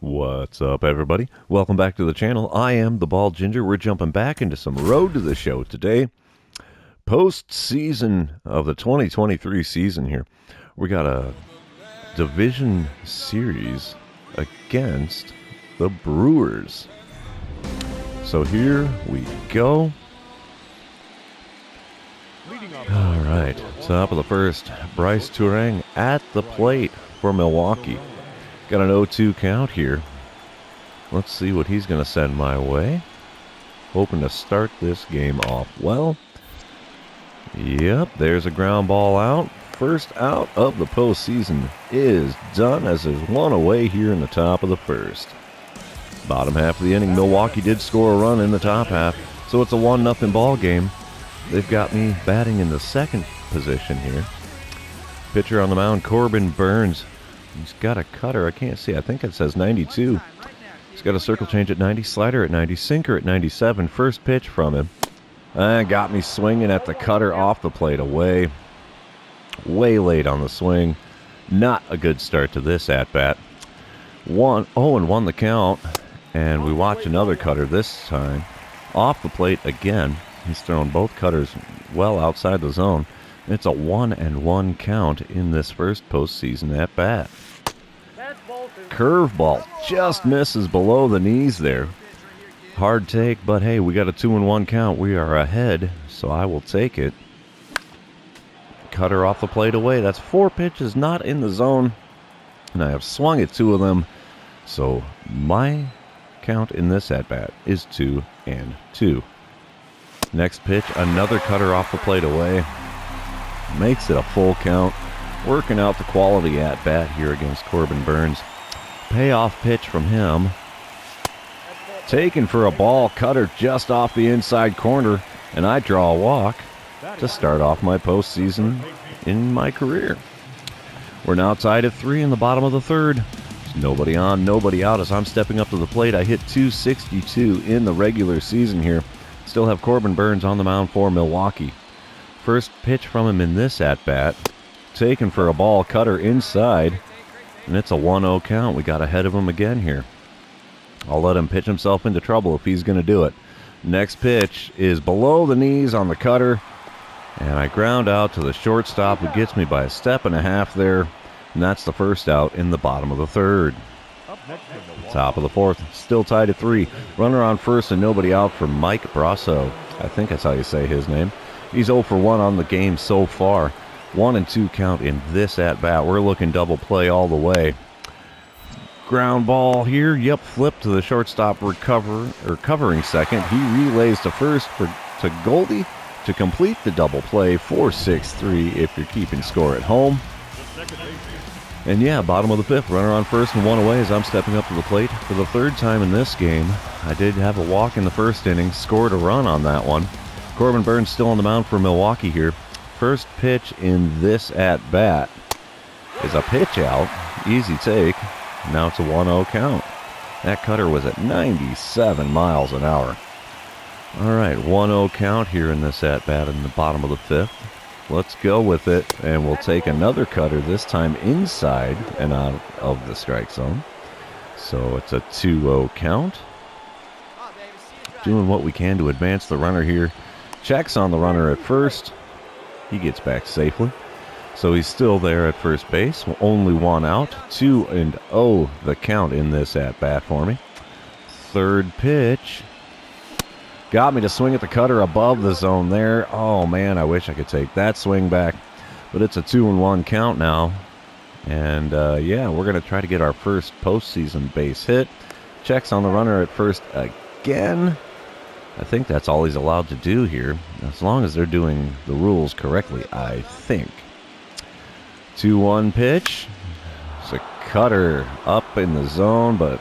What's up, everybody? Welcome back to the channel. I am the Bald Ginger. We're jumping back into some Road to the Show today. Post-season of the 2023 season here. We got a division series against the Brewers. So here we go. All right, top of the first, Bryce Turang at the plate for Milwaukee. Got an 0-2 count here. Let's see what he's going to send my way. Hoping to start this game off well. Yep, there's a ground ball out. First out of the postseason is done as there's one away here in the top of the first. Bottom half of the inning, Milwaukee did score a run in the top half, so it's a 1-0 ball game. They've got me batting in the second position here. Pitcher on the mound, Corbin Burnes. He's got a cutter. I can't see. I think it says 92. He's got a circle change at 90, slider at 90, sinker at 97. First pitch from him. Got me swinging at the cutter off the plate away. Way late on the swing. Not a good start to this at-bat. 0-1 the count. And we watch another cutter this time. Off the plate again. He's thrown both cutters well outside the zone. It's a 1-1 count in this first postseason at-bat. Curveball just misses below the knees there. Hard take, but hey, we got a 2-1 count. We are ahead, so I will take it. Cutter off the plate away. That's 4 pitches not in the zone, and I have swung at 2 of them. So my count in this at-bat is 2-2. Next pitch, another cutter off the plate away. Makes it a full count. Working out the quality at-bat here against Corbin Burnes. Payoff pitch from him. Taken for a ball, cutter just off the inside corner, and I draw a walk to start off my postseason in my career. We're now tied at 3 in the bottom of the third. There's nobody on, nobody out as I'm stepping up to the plate. I hit .262 in the regular season here. Still have Corbin Burnes on the mound for Milwaukee. First pitch from him in this at-bat. Taken for a ball, cutter inside. And it's a 1-0 count. We got ahead of him again here. I'll let him pitch himself into trouble if he's going to do it. Next pitch is below the knees on the cutter. And I ground out to the shortstop who gets me by a step and a half there. And that's the first out in the bottom of the third. Top of the fourth, still tied at 3. Runner on first and nobody out for Mike Brasso. I think that's how you say his name. He's 0 for 1 on the game so far. 1-2 count in this at-bat. We're looking double play all the way. Ground ball here. Yep, flip to the shortstop covering second. He relays to first to Goldie to complete the double play. 4-6-3 if you're keeping score at home. And yeah, bottom of the fifth. Runner on first and 1 away as I'm stepping up to the plate. For the third time in this game, I did have a walk in the first inning. Scored a run on that one. Corbin Burnes still on the mound for Milwaukee here. First pitch in this at-bat is a pitch out. Easy take. Now it's a 1-0 count. That cutter was at 97 miles an hour. All right, 1-0 count here in this at-bat in the bottom of the fifth. Let's go with it, and we'll take another cutter, this time inside and out of the strike zone. So it's a 2-0 count. Doing what we can to advance the runner here. Checks on the runner at first. He gets back safely. So he's still there at first base. Only 1 out. 2-0 the count in this at-bat for me. Third pitch. Got me to swing at the cutter above the zone there. Oh, man, I wish I could take that swing back. But it's a 2-1 count now. And, yeah, we're going to try to get our first postseason base hit. Checks on the runner at first again. I think that's all he's allowed to do here, as long as they're doing the rules correctly, I think. 2-1 pitch. It's a cutter up in the zone, but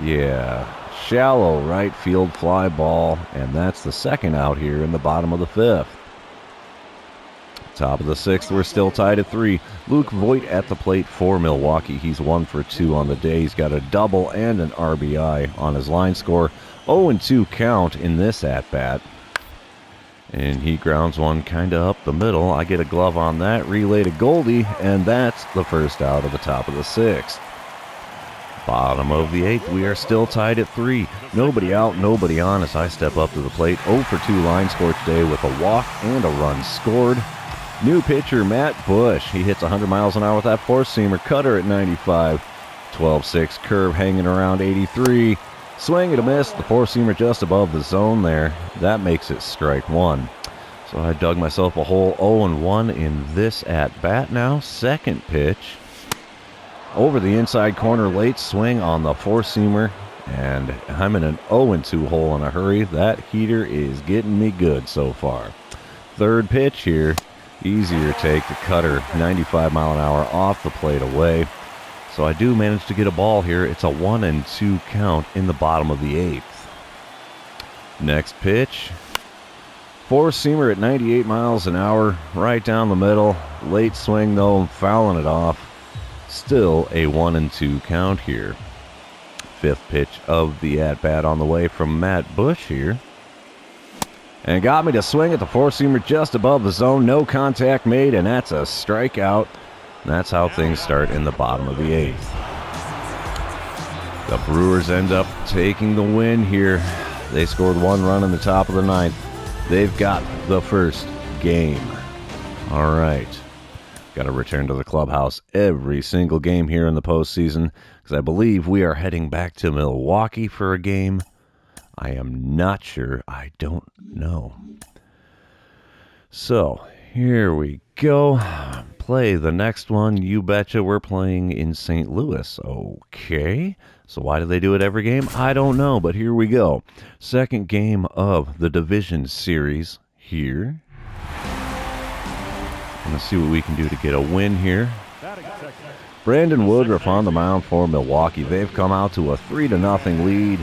yeah, shallow right field fly ball, and that's the second out here in the bottom of the fifth. Top of the sixth, we're still tied at 3. Luke Voigt at the plate for Milwaukee. He's 1 for 2 on the day. He's got a double and an RBI on his line score. 0-2 count in this at-bat. And he grounds one kind of up the middle. I get a glove on that, relay to Goldie, and that's the first out of the top of the sixth. Bottom of the 8th, we are still tied at 3. Nobody out, nobody on as I step up to the plate. 0 for 2 line score today with a walk and a run scored. New pitcher, Matt Bush. He hits 100 miles an hour with that four-seamer cutter at 95. 12-6 curve hanging around 83. Swing and a miss. The four-seamer just above the zone there. That makes it strike one. So I dug myself a hole 0-1 in this at-bat now. Second pitch. Over the inside corner, late swing on the four-seamer. And I'm in an 0-2 hole in a hurry. That heater is getting me good so far. Third pitch here. Easier take. The cutter, 95 mile an hour off the plate away. So I do manage to get a ball here. It's a 1-2 count in the bottom of the 8th. Next pitch. Four-seamer at 98 miles an hour, right down the middle. Late swing, though, I'm fouling it off. Still a 1-2 count here. Fifth pitch of the at-bat on the way from Matt Bush here. And got me to swing at the four-seamer just above the zone. No contact made, and that's a strikeout. And that's how things start in the bottom of the 8th. The Brewers end up taking the win here. They scored 1 run in the top of the 9th. They've got the first game. All right. Got to return to the clubhouse every single game here in the postseason because I believe we are heading back to Milwaukee for a game. I am not sure. I don't know. So, here we go. Play the next one. You betcha we're playing in St. Louis. Okay. So why do they do it every game? I don't know, but here we go. Second game of the division series here. Let's see what we can do to get a win here. Brandon Woodruff on the mound for Milwaukee. They've come out to a 3-0 lead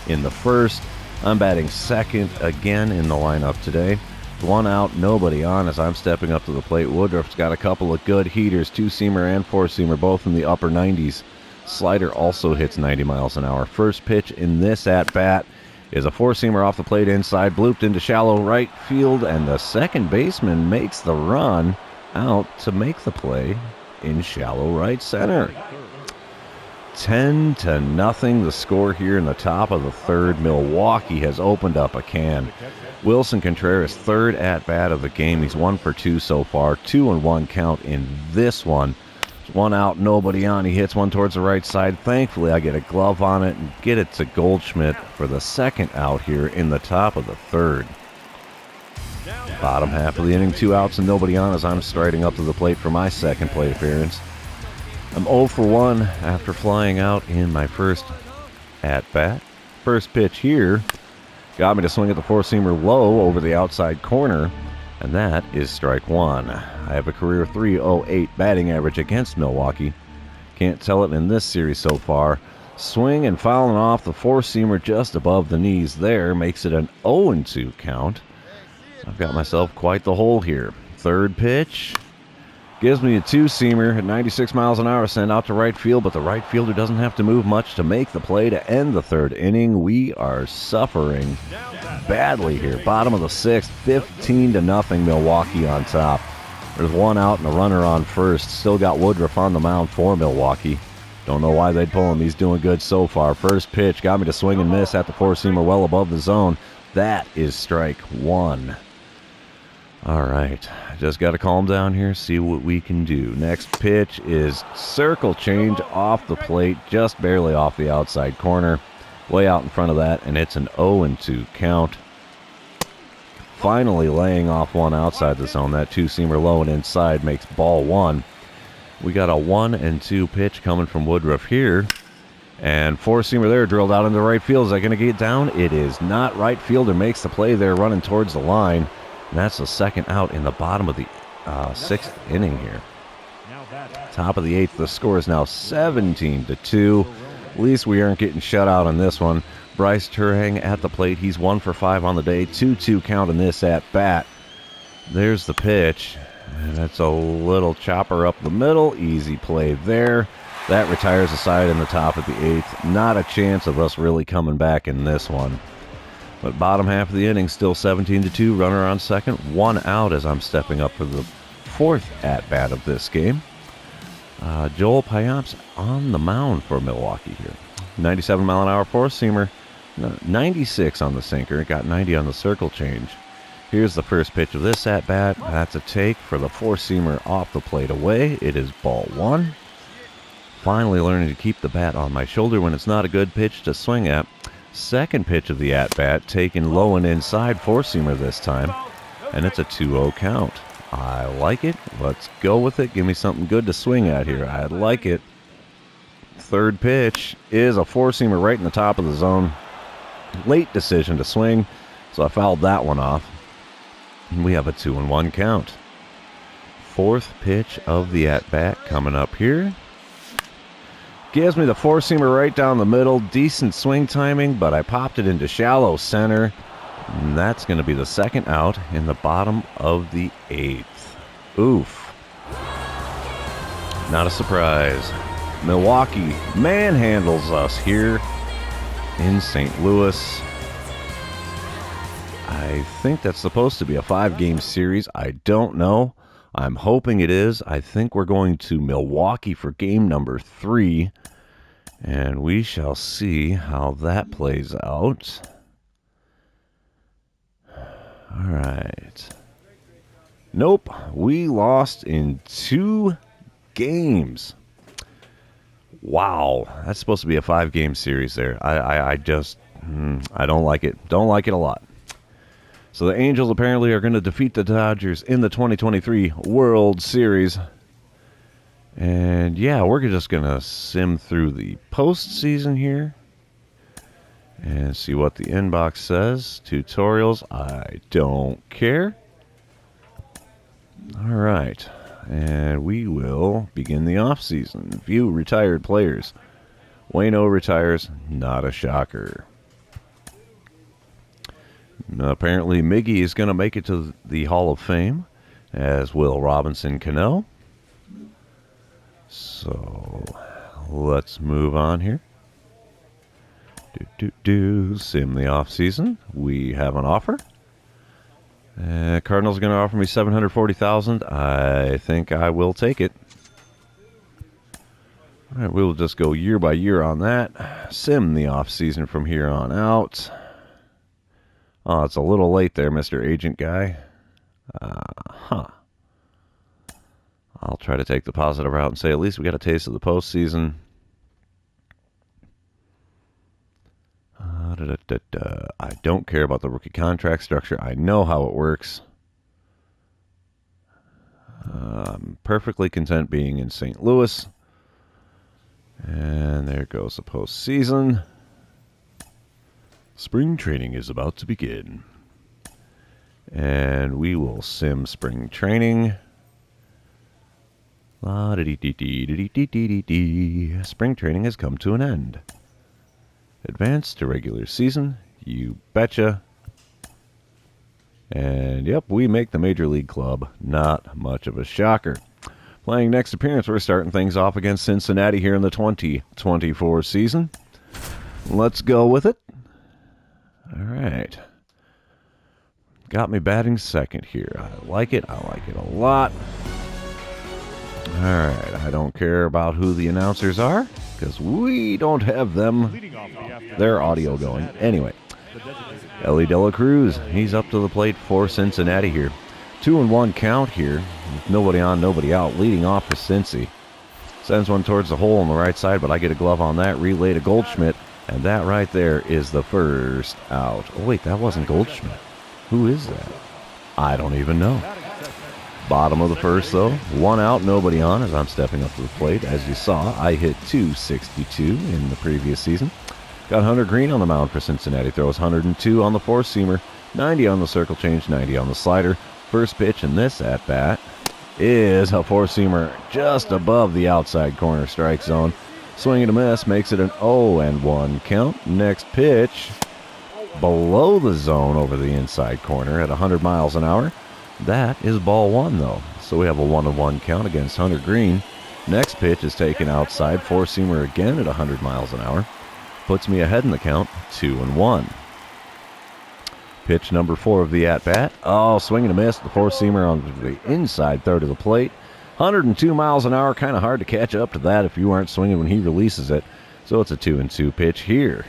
in the first. I'm batting second again in the lineup today. 1 out, nobody on as I'm stepping up to the plate. Woodruff's got a couple of good heaters, two-seamer and four-seamer, both in the upper 90s. Slider also hits 90 miles an hour. First pitch in this at-bat is a four-seamer off the plate inside, blooped into shallow right field, and the second baseman makes the run out to make the play in shallow right center. 10-0 the score here in the top of the third. Milwaukee has opened up a can. Wilson Contreras, third at-bat of the game. He's 1 for 2 so far. 2-1 count in this one. 1 out, nobody on. He hits one towards the right side. Thankfully, I get a glove on it and get it to Goldschmidt for the second out here in the top of the third. Bottom half of the inning, 2 outs and nobody on as I'm striding up to the plate for my second plate appearance. I'm 0 for 1 after flying out in my first at-bat. First pitch here got me to swing at the four-seamer low over the outside corner, and that is strike one. I have a career .308 batting average against Milwaukee. Can't tell it in this series so far. Swing and fouling off the four-seamer just above the knees there makes it an 0-2 count. So I've got myself quite the hole here. Third pitch gives me a two-seamer at 96 miles an hour, sent out to right field, but the right fielder doesn't have to move much to make the play to end the third inning. We are suffering badly here. Bottom of the sixth, 15-0 Milwaukee on top. There's 1 out and a runner on first. Still got Woodruff on the mound for Milwaukee. Don't know why they'd pull him. He's doing good so far. First pitch got me to swing and miss at the four-seamer well above the zone. That is strike one. All right, just got to calm down here, see what we can do. Next pitch is circle change off the plate, just barely off the outside corner. Way out in front of that, and it's an 0-2 count. Finally laying off one outside the zone. That two-seamer low and inside makes ball one. We got a 1-2 pitch coming from Woodruff here. And four-seamer there drilled out into right field. Is that going to get down? It is not. Right fielder makes the play there running towards the line. And that's the second out in the bottom of the sixth inning here. Top of the eighth, the score is now 17-2. At least we aren't getting shut out on this one. Bryce Turang at the plate. He's 1 for 5 on the day. 2-2 count in this at bat. There's the pitch. And that's a little chopper up the middle. Easy play there. That retires the side in the top of the eighth. Not a chance of us really coming back in this one. But bottom half of the inning, still 17-2. Runner on second. 1 out as I'm stepping up for the fourth at-bat of this game. Joel Payamps on the mound for Milwaukee here. 97-mile-an-hour four-seamer, 96 on the sinker, got 90 on the circle change. Here's the first pitch of this at-bat. That's a take for the four-seamer off the plate away. It is ball one. Finally learning to keep the bat on my shoulder when it's not a good pitch to swing at. Second pitch of the at-bat, taken low and inside, four-seamer this time, and it's a 2-0 count. I like it. Let's go with it. Give me something good to swing at here. I like it. Third pitch is a four-seamer right in the top of the zone. Late decision to swing, so I fouled that one off. And we have a 2-1 count. Fourth pitch of the at-bat coming up here. Gives me the four-seamer right down the middle. Decent swing timing, but I popped it into shallow center. And that's going to be the second out in the bottom of the eighth. Oof. Not a surprise. Milwaukee manhandles us here in St. Louis. I think that's supposed to be a 5-game series. I don't know. I'm hoping it is. I think we're going to Milwaukee for game number 3. And we shall see how that plays out. All right. Nope. We lost in 2 games. Wow. That's supposed to be a 5-game series there. I just, I don't like it. Don't like it a lot. So the Angels apparently are going to defeat the Dodgers in the 2023 World Series. And yeah, we're just going to sim through the postseason here and see what the inbox says. Tutorials, I don't care. All right, and we will begin the offseason. View retired players. Waino retires, not a shocker. Apparently, Miggy is going to make it to the Hall of Fame, as will Robinson Cano. So, let's move on here. Sim the offseason. We have an offer. Cardinals are going to offer me $740,000. I think I will take it. All right, we will just go year by year on that. Sim the offseason from here on out. Oh, it's a little late there, Mr. Agent Guy. I'll try to take the positive route and say at least we got a taste of the postseason. I don't care about the rookie contract structure. I know how it works. I'm perfectly content being in St. Louis. And there goes the postseason. Spring training is about to begin. And we will sim spring training. Spring training has come to an end. Advance to regular season. You betcha. And yep, we make the Major League Club. Not much of a shocker. Playing next appearance, we're starting things off against Cincinnati here in the 2024 season. Let's go with it. All right. Got me batting second here. I like it. I like it a lot. All right. I don't care about who the announcers are because we don't have them, their audio going. Anyway, Ellie De La Cruz, he's up to the plate for Cincinnati here. 2-1 count here. Nobody on, nobody out. Leading off for Cincy. Sends one towards the hole on the right side, but I get a glove on that. Relay to Goldschmidt. And that right there is the first out. Oh, wait, that wasn't Goldschmidt. Who is that? I don't even know. Bottom of the first, though. 1 out, nobody on as I'm stepping up to the plate. As you saw, I hit .262 in the previous season. Got Hunter Green on the mound for Cincinnati. Throws 102 on the four-seamer, 90 on the circle change, 90 on the slider. First pitch in this at-bat is a four-seamer just above the outside corner strike zone. Swing and a miss makes it an 0-1 count. Next pitch, below the zone over the inside corner at 100 miles an hour. That is ball one, though. So we have a 1-1 count against Hunter Green. Next pitch is taken outside, four-seamer again at 100 miles an hour. Puts me ahead in the count, 2-1. Pitch number 4 of the at-bat. Oh, swing and a miss. The four-seamer on the inside third of the plate. 102 miles an hour, kind of hard to catch up to that if you aren't swinging when he releases it. So it's a 2-2 pitch here.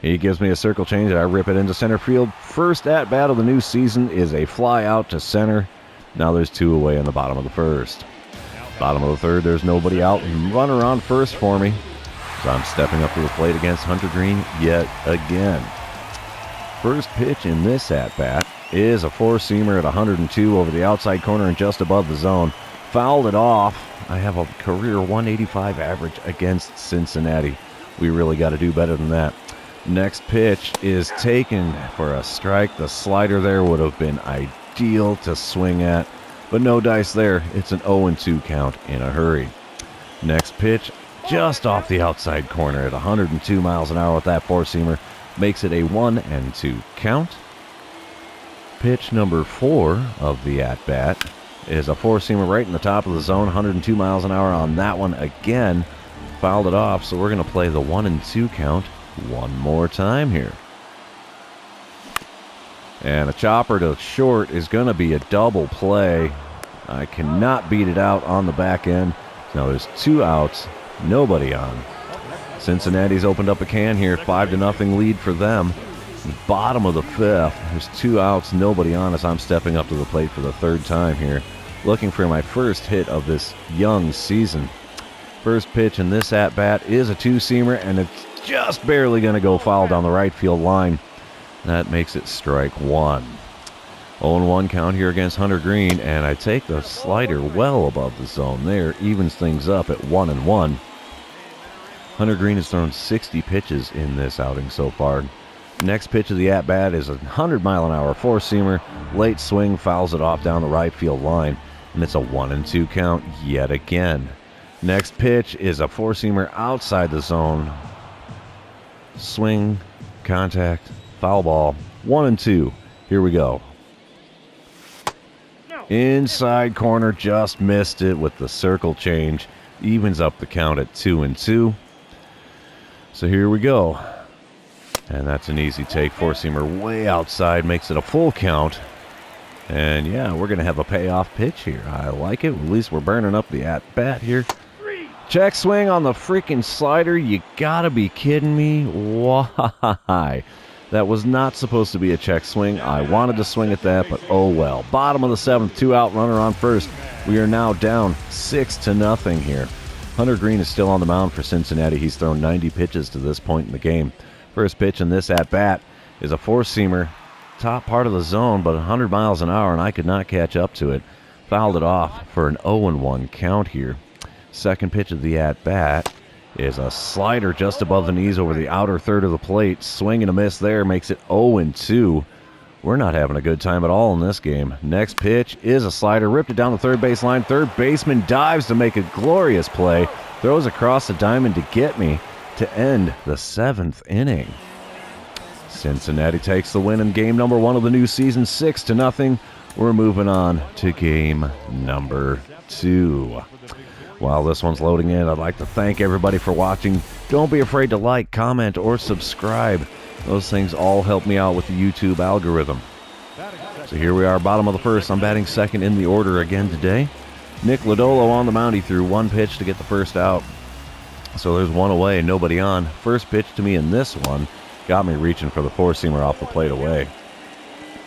He gives me a circle change, and I rip it into center field. First at-bat of the new season is a fly out to center. Now there's 2 away in the bottom of the first. Bottom of the third, there's nobody out. Runner on first for me. So I'm stepping up to the plate against Hunter Greene yet again. First pitch in this at-bat is a four-seamer at 102 over the outside corner and just above the zone. Fouled it off. I have a career 185 average against Cincinnati. We really got to do better than that. Next pitch is taken for a strike. The slider there would have been ideal to swing at, but no dice there. It's an 0-2 count in a hurry. Next pitch, just off the outside corner at 102 miles an hour with that four-seamer, makes it a 1-2 count. Pitch number 4 of the at-bat is a four-seamer right in the top of the zone, 102 miles an hour on that one again. Fouled it off, so we're going to play the 1-2 count one more time here. And a chopper to short is going to be a double play. I cannot beat it out on the back end. Now there's 2 outs, nobody on. Cincinnati's opened up a can here, 5-0 lead for them. Bottom of the 5th, there's 2 outs, nobody on as I'm stepping up to the plate for the 3rd time here, looking for my first hit of this young season. First pitch in this at-bat is a 2-seamer, and it's just barely going to go foul down the right field line. That makes it strike 1. 0-1 count here against Hunter Greene, and I take the slider well above the zone there, evens things up at 1-1. Hunter Greene has thrown 60 pitches in this outing so far. Next pitch of the at-bat is a 100-mile-an-hour four-seamer. Late swing fouls it off down the right field line, and it's a 1-2 count yet again. Next pitch is a four-seamer outside the zone. Swing, contact, foul ball, 1-2. Here we go. Inside corner, just missed it with the circle change. Evens up the count at 2-2. So here we go. And that's an easy take. Four-seamer way outside, makes it a full count. And yeah, we're going to have a payoff pitch here. I like it. At least we're burning up the at-bat here. Check swing on the freaking slider. You gotta be kidding me. Why? That was not supposed to be a check swing. I wanted to swing at that, but oh well. Bottom of the 7th, 2-out runner on first. We are now down 6-0 here. Hunter Greene is still on the mound for Cincinnati. He's thrown 90 pitches to this point in the game. First pitch in this at-bat is a four-seamer. Top part of the zone, but 100 miles an hour, and I could not catch up to it. Fouled it off for an 0-1 count here. Second pitch of the at-bat is a slider just above the knees over the outer third of the plate. Swing and a miss there makes it 0-2. We're not having a good time at all in this game. Next pitch is a slider. Ripped it down the third base line. Third baseman dives to make a glorious play. Throws across the diamond to get me to end the 7th inning. Cincinnati takes the win in game number 1 of the new season, 6-0. We're moving on to game number 2. While this one's loading in, I'd like to thank everybody for watching. Don't be afraid to like, comment, or subscribe. Those things all help me out with the YouTube algorithm. So here we are, bottom of the 1st. I'm batting second in the order again today. Nick Lodolo on the mound. He threw 1 pitch to get the first out. So there's 1 away, nobody on. First pitch to me in this one got me reaching for the four-seamer off the plate away.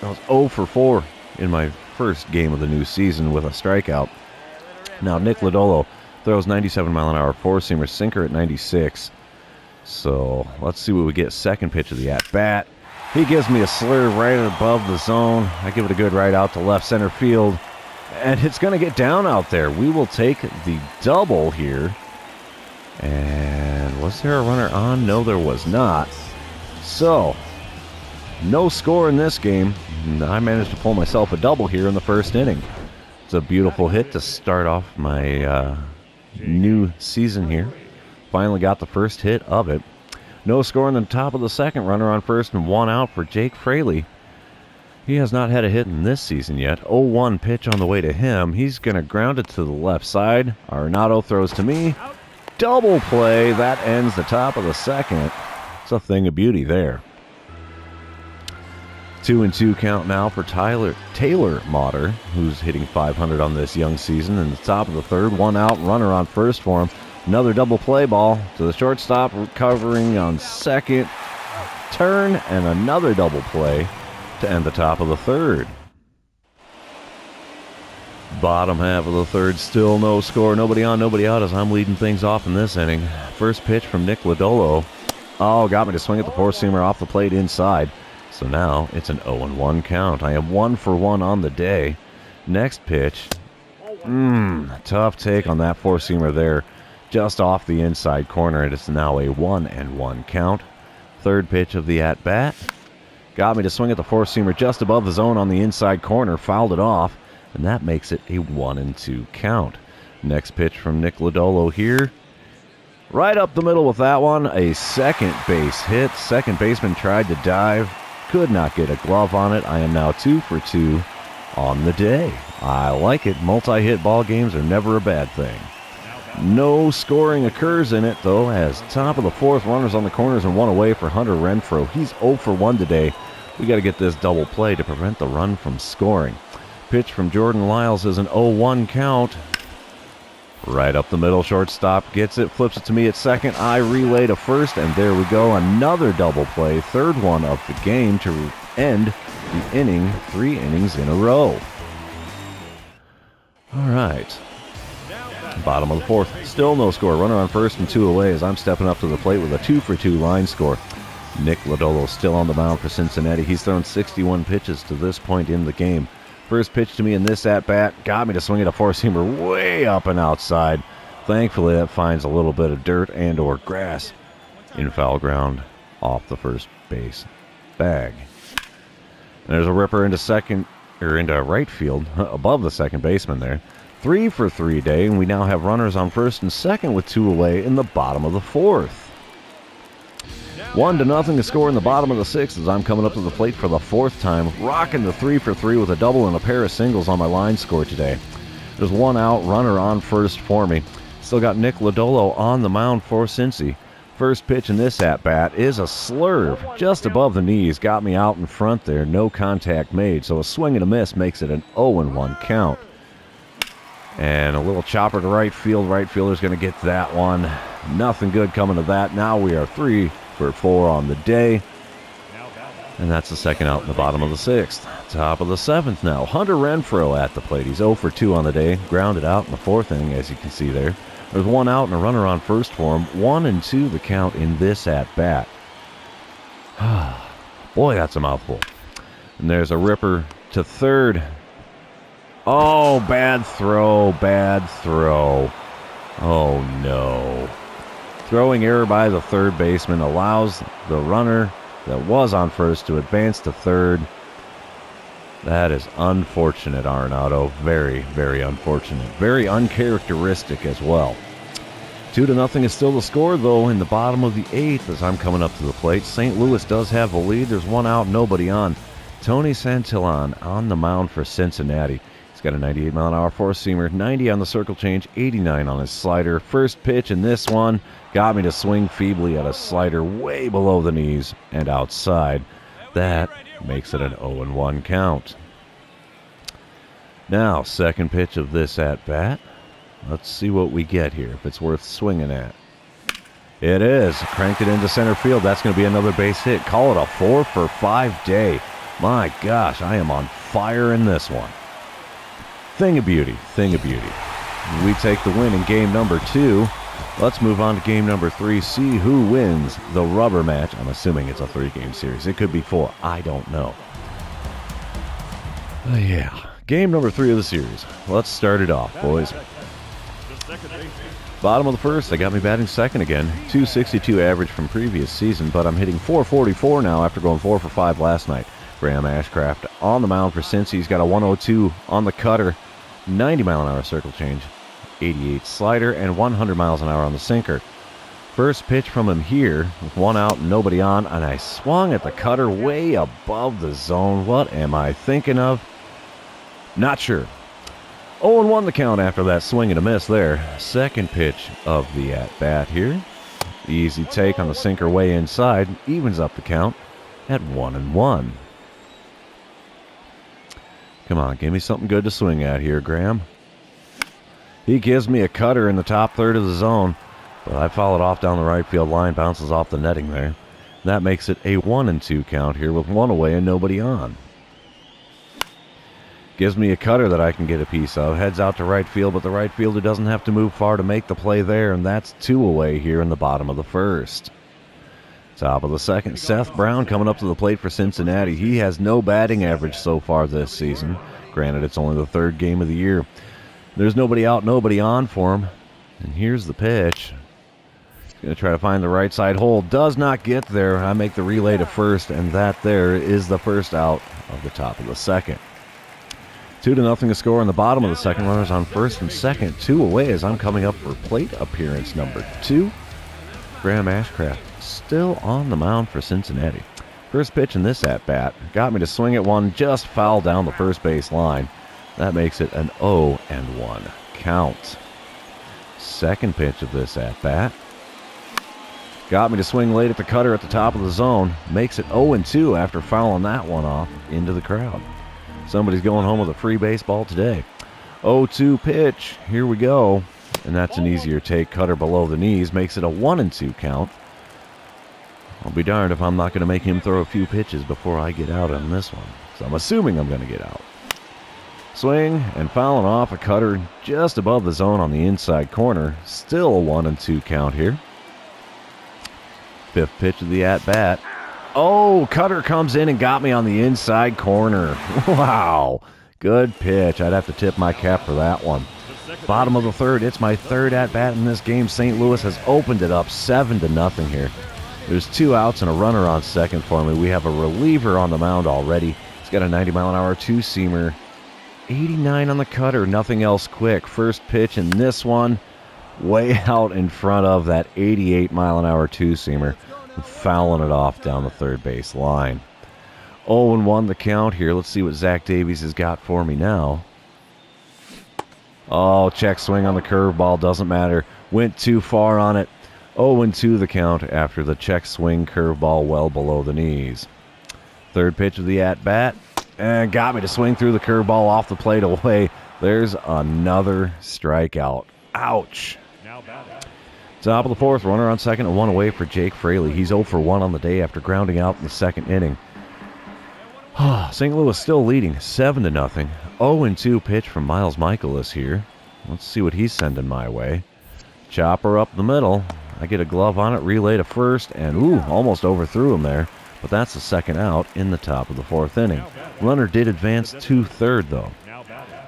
I was 0 for 4 in my first game of the new season with a strikeout. Now Nick Lodolo throws 97-mile-an-hour four-seamer sinker at 96. So let's see what we get. Second pitch of the at-bat. He gives me a slur right above the zone. I give it a good right out to left center field. And it's going to get down out there. We will take the double here. And was there a runner on? No, there was not. So, no score in this game. I managed to pull myself a double here in the first inning. It's a beautiful hit to start off my new season here. Finally got the first hit of it. No score in the top of the second. Runner on first and 1 out for Jake Fraley. He has not had a hit in this season yet. 0-1 pitch on the way to him. He's going to ground it to the left side. Arenado throws to me. Double play. That ends the top of the second. It's a thing of beauty there. 2-2 count now for Taylor Motter, who's hitting .500 on this young season. In the top of the third, one out, runner on first for him. Another double play ball to the shortstop, recovering on second. Turn and another double play to end the top of the third. Bottom half of the third, still no score. Nobody on, nobody out as I'm leading things off in this inning. First pitch from Nick Lodolo. Oh, got me to swing at the four-seamer off the plate inside. So now it's an 0-1 count. I am 1 for 1 on the day. Next pitch. Tough take on that four-seamer there. Just off the inside corner. It is now a 1-1 count. Third pitch of the at-bat. Got me to swing at the four-seamer just above the zone on the inside corner. Fouled it off. And that makes it a 1-2 count. Next pitch from Nick Lodolo here. Right up the middle with that one. A second base hit. Second baseman tried to dive. Could not get a glove on it. I am now 2 for 2 on the day. I like it. Multi-hit ball games are never a bad thing. No scoring occurs in it, though, as top of the fourth, runners on the corners and one away for Hunter Renfroe. He's 0 for 1 today. We got to get this double play to prevent the run from scoring. Pitch from Jordan Lyles is an 0-1 count. Right up the middle, shortstop gets it, flips it to me at second. I relay to first, and there we go. Another double play, third one of the game to end the inning, 3 innings in a row. All right. Bottom of the fourth, still no score. Runner on first and 2 away as I'm stepping up to the plate with a 2 for 2 line score. Nick Lodolo still on the mound for Cincinnati. He's thrown 61 pitches to this point in the game. First pitch to me in this at-bat got me to swing at a four-seamer way up and outside. Thankfully, that finds a little bit of dirt and or grass in foul ground off the first base bag. And there's a ripper into right field above the second baseman there. 3 for 3 day, and we now have runners on first and second with 2 away in the bottom of the fourth. 1-0 to score in the bottom of the sixth as I'm coming up to the plate for the fourth time, rocking the 3 for 3 with a double and a pair of singles on my line score today. There's one out, runner on first for me. Still got Nick Lodolo on the mound for Cincy. First pitch in this at-bat is a slurve just above the knees. Got me out in front there, no contact made, so a swing and a miss makes it an 0-1 count. And a little chopper to right field. Right fielder's going to get that one. Nothing good coming to that. Now we are 3 for 4 on the day. And that's the second out in the bottom of the sixth. Top of the seventh now. Hunter Renfroe at the plate. He's 0 for 2 on the day. Grounded out in the fourth inning, as you can see there. There's one out and a runner on first for him. 1-2 the count in this at-bat. Boy, that's a mouthful. And there's a ripper to third. Oh, bad throw, bad throw. Oh, no. Throwing error by the third baseman allows the runner that was on first to advance to third. That is unfortunate, Arenado. Very, very unfortunate. Very uncharacteristic as well. 2-0 is still the score, though, in the bottom of the eighth as I'm coming up to the plate. St. Louis does have the lead. There's one out, nobody on. Tony Santillan on the mound for Cincinnati. Got a 98-mile-an-hour four-seamer, 90 on the circle change, 89 on his slider. First pitch in this one got me to swing feebly at a slider way below the knees and outside. That makes it an 0-1 count. Now, second pitch of this at-bat. Let's see what we get here, if it's worth swinging at. It is. Cranked it into center field. That's going to be another base hit. Call it a 4 for 5 day. My gosh, I am on fire in this one. Thing of beauty, thing of beauty. We take the win in game number 2. Let's move on to game number 3, see who wins the rubber match. I'm assuming it's a 3-game series. It could be 4. I don't know. Yeah, game number 3 of the series. Let's start it off, boys. Bottom of the first, they got me batting second again. 262 average from previous season, but I'm hitting 444 now after going 4 for 5 last night. Graham Ashcraft on the mound for Cincy. He's got a 102 on the cutter, 90-mile-an-hour circle change, 88 slider, and 100 miles an hour on the sinker. First pitch from him here with one out and nobody on, and I swung at the cutter way above the zone. What am I thinking of? Not sure. 0-1 the count after that swing and a miss there. Second pitch of the at-bat here. Easy take on the sinker way inside, evens up the count at 1-1. Come on, give me something good to swing at here, Graham. He gives me a cutter in the top third of the zone, but I foul it off down the right field line, bounces off the netting there. That makes it a 1-2 count here with one away and nobody on. Gives me a cutter that I can get a piece of. Heads out to right field, but the right fielder doesn't have to move far to make the play there, and that's 2 away here in the bottom of the first. Top of the second, Seth Brown coming up to the plate for Cincinnati. He has no batting average so far this season. Granted, it's only the 3rd game of the year. There's nobody out, nobody on for him. And here's the pitch. Going to try to find the right side hole. Does not get there. I make the relay to first, and that there is the first out of the top of the second. 2-0 to score in the bottom of the second. Runners on first and second. 2 away as I'm coming up for plate appearance number 2. Graham Ashcraft still on the mound for Cincinnati. First pitch in this at-bat got me to swing at one, just foul down the first base line. That makes it an 0-1 count. Second pitch of this at-bat got me to swing late at the cutter at the top of the zone. Makes it 0-2 after fouling that one off into the crowd. Somebody's going home with a free baseball today. 0-2 pitch. Here we go. And that's an easier take. Cutter below the knees. Makes it a 1-2 count. I'll be darned if I'm not going to make him throw a few pitches before I get out on this one. So I'm assuming I'm going to get out. Swing and fouling off a cutter just above the zone on the inside corner. Still a 1-2 count here. Fifth pitch of the at-bat. Oh, cutter comes in and got me on the inside corner. Wow. Good pitch. I'd have to tip my cap for that one. Bottom of the third. It's my 3rd at-bat in this game. St. Louis has opened it up 7-0 here. There's 2 outs and a runner on second for me. We have a reliever on the mound already. He's got a 90-mile-an-hour two-seamer. 89 on the cutter. Nothing else quick. First pitch in this one. Way out in front of that 88-mile-an-hour two-seamer. Fouling it off down the third base line. 0-1 the count here. Let's see what Zach Davies has got for me now. Oh, check swing on the curveball. Doesn't matter. Went too far on it. 0-2 the count after the check swing curveball well below the knees. Third pitch of the at-bat. And got me to swing through the curveball off the plate away. There's another strikeout. Ouch. Top of the fourth, runner on second and 1 away for Jake Fraley. He's 0 for 1 on the day after grounding out in the second inning. St. Louis still leading 7-0. 0-2 pitch from Miles Michaelis here. Let's see what he's sending my way. Chopper up the middle. I get a glove on it, relay to first, and almost overthrew him there. But that's the second out in the top of the 4th inning. Runner did advance to third, though.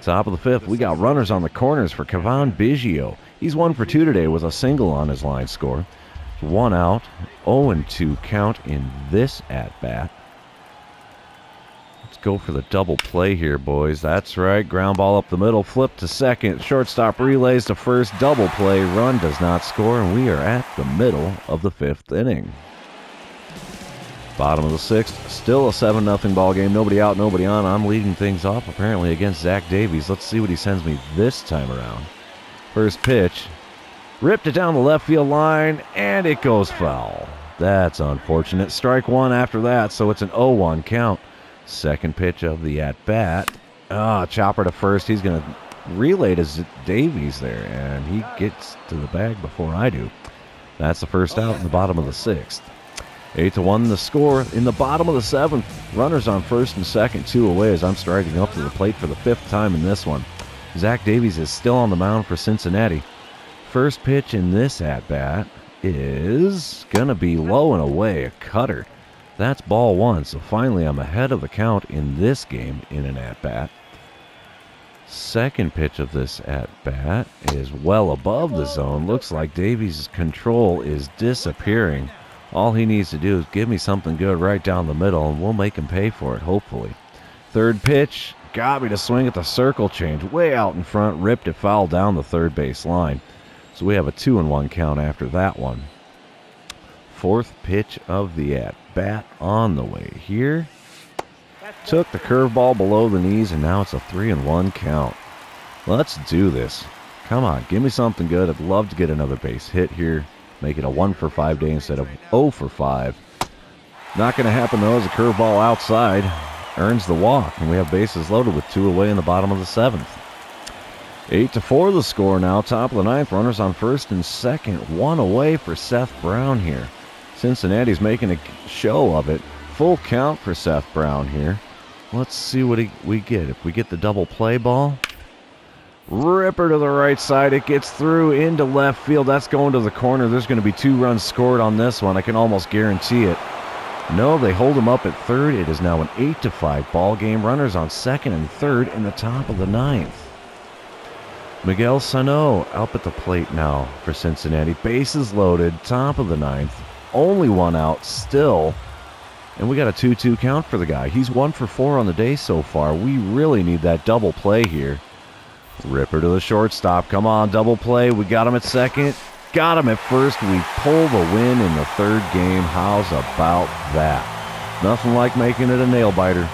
Top of the 5th, we got runners on the corners for Cavan Biggio. He's 1 for 2 today with a single on his line score. 1 out, 0-2 count in this at-bat. Let's go for the double play here, boys. That's right, ground ball up the middle, flip to second, shortstop relays to first, double play, run does not score, and we are at the middle of the 5th inning. Bottom of the 6th, still a 7-0 ball game. Nobody out, nobody on. I'm leading things off apparently against Zach Davies. Let's see what he sends me this time around. First pitch, ripped it down the left field line, and it goes foul. That's unfortunate. Strike 1 after that, so it's an 0-1 count. Second pitch of the at-bat. Chopper to first. He's going to relay to Davies there, and he gets to the bag before I do. That's the first out in the bottom of the 6th. 8-1 the score in the bottom of the 7th. Runners on first and second, 2 away as I'm striding up to the plate for the 5th time in this one. Zach Davies is still on the mound for Cincinnati. First pitch in this at-bat is going to be low and away, a cutter. That's ball 1, so finally I'm ahead of the count in this game in an at-bat. Second pitch of this at-bat is well above the zone. Looks like Davies' control is disappearing. All he needs to do is give me something good right down the middle, and we'll make him pay for it, hopefully. Third pitch got me to swing at the circle change. Way out in front, ripped it foul down the third base line. So we have a 2-1 count after that one. Fourth pitch of the at-bat on the way here. Took the curveball below the knees, and now it's a 3-1 count. Let's do this. Come on, give me something good. I'd love to get another base hit here. Make it a 1 for 5 day instead of 0 for 5. Not going to happen, though, as a curveball outside. earns the walk, and we have bases loaded with 2 away in the bottom of the 7th. 8-4 the score now. Top of the 9th. Runners on first and second. 1 away for Seth Brown here. Cincinnati's making a show of it. Full count for Seth Brown here. Let's see what we get. If we get the double play ball. Ripper to the right side. It gets through into left field. That's going to the corner. There's going to be 2 runs scored on this one. I can almost guarantee it. No, they hold him up at third. It is now an 8-5 ball game. Runners on second and third in the top of the 9th. Miguel Sano up at the plate now for Cincinnati. Bases loaded, top of the 9th. Only 1 out still. And we got a 2-2 count for the guy. He's 1 for 4 on the day so far. We really need that double play here. Ripper to the shortstop. Come on, double play. We got him at second. Got him at first. We pull the win in the 3rd game. How's about that? Nothing like making it a nail-biter.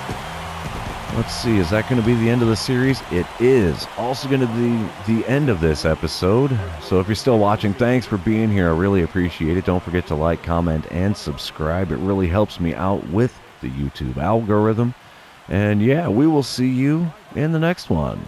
Let's see, is that going to be the end of the series? It is. Also going to be the end of this episode. So if you're still watching, thanks for being here. I really appreciate it. Don't forget to like, comment, and subscribe. It really helps me out with the YouTube algorithm. And yeah, we will see you in the next one.